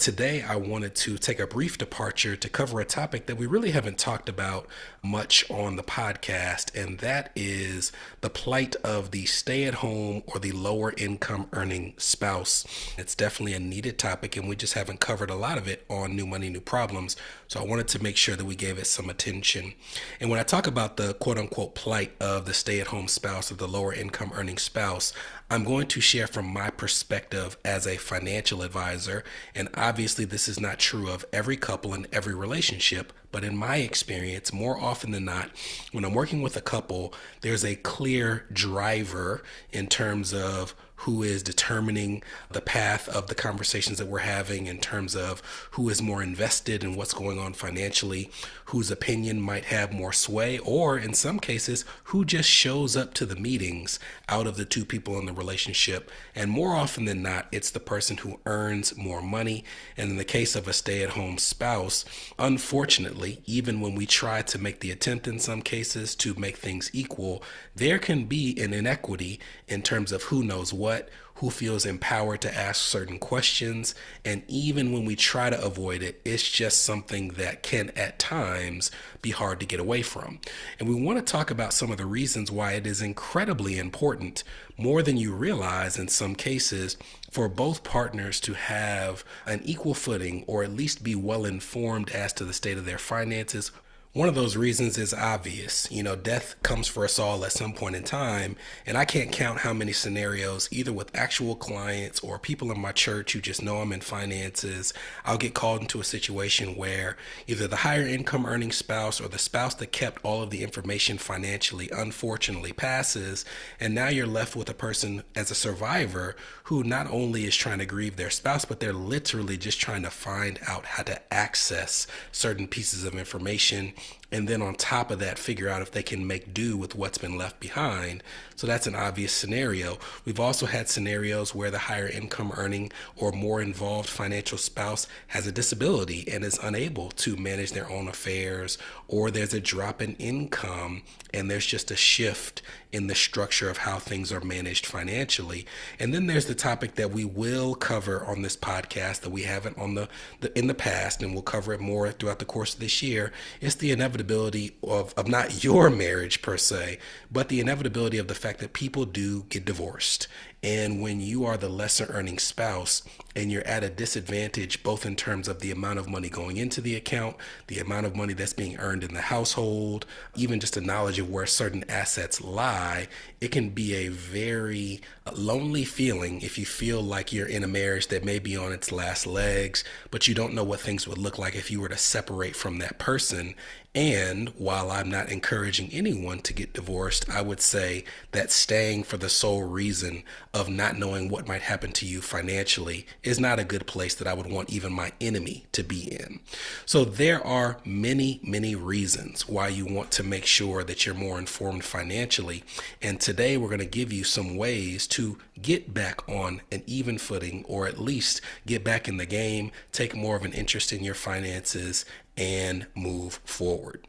Today, I wanted to take a brief departure to cover a topic that we really haven't talked about much on the podcast, and that is the plight of the stay at home or the lower income earning spouse. It's definitely a needed topic, and we just haven't covered a lot of it on New Money, New Problems. So I wanted to make sure that we gave it some attention. And when I talk about the quote unquote plight of the stay at home spouse or the lower income earning spouse, I'm going to share from my perspective as a financial advisor. And obviously, this is not true of every couple and every relationship. But in my experience, more often than not, when I'm working with a couple, there's a clear driver in terms of who is determining the path of the conversations that we're having, in terms of who is more invested in what's going on financially, whose opinion might have more sway, or in some cases, who just shows up to the meetings out of the two people in the relationship. And more often than not, it's the person who earns more money. And in the case of a stay-at-home spouse, unfortunately, even when we try to make the attempt in some cases to make things equal, there can be an inequity in terms of who knows what, who feels empowered to ask certain questions. And even when we try to avoid it, it's just something that can at times be hard to get away from. And we want to talk about some of the reasons why it is incredibly important, more than you realize in some cases, for both partners to have an equal footing or at least be well informed as to the state of their finances. One of those reasons is obvious. Death comes for us all at some point in time. And I can't count how many scenarios, either with actual clients or people in my church who just know I'm in finances, I'll get called into a situation where either the higher income earning spouse or the spouse that kept all of the information financially unfortunately passes. And now you're left with a person as a survivor who not only is trying to grieve their spouse, but they're literally just trying to find out how to access certain pieces of information. And then on top of that, figure out if they can make do with what's been left behind. So that's an obvious scenario. We've also had scenarios where the higher income earning or more involved financial spouse has a disability and is unable to manage their own affairs, or there's a drop in income and there's just a shift in the structure of how things are managed financially. And then there's the topic that we will cover on this podcast that we haven't on the in the past, and we'll cover it more throughout the course of this year. It's the inevitability of not your marriage per se, but the inevitability of the fact that people do get divorced. And when you are the lesser earning spouse and you're at a disadvantage, both in terms of the amount of money going into the account, the amount of money that's being earned in the household, even just a knowledge of where certain assets lie, it can be a very lonely feeling if you feel like you're in a marriage that may be on its last legs, but you don't know what things would look like if you were to separate from that person. And while I'm not encouraging anyone to get divorced, I would say that staying for the sole reason of not knowing what might happen to you financially is not a good place that I would want even my enemy to be in. So there are many, many reasons why you want to make sure that you're more informed financially. And today we're going to give you some ways to get back on an even footing, or at least get back in the game, take more of an interest in your finances, and move forward.